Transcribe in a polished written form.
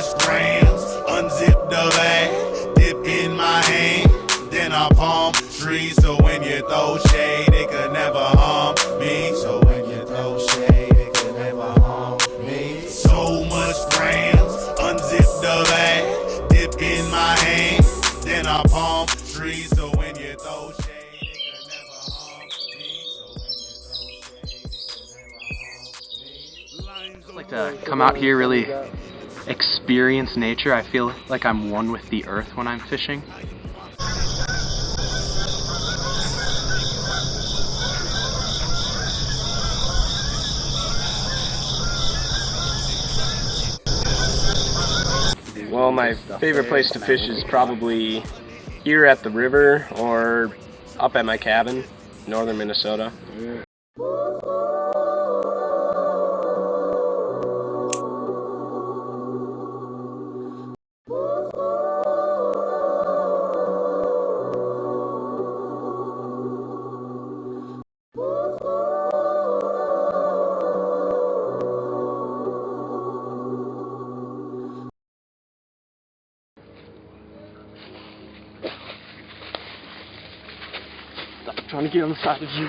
much grams. Unzip the bag, dip in my hand, then I palm trees. So when you throw shade, it could never harm me. So when you throw shade, it could never harm me. So much grams. Unzip the bag, dip in my hand, then I palm trees. So when you throw shade, it could never harm me. So when you throw shade, it could never harm me. I like to come out here, really experience nature. I feel like I'm one with the earth when I'm fishing. Well, my favorite place to fish is probably here at the river or up at my cabin, northern Minnesota. Stop trying to get on the side of you.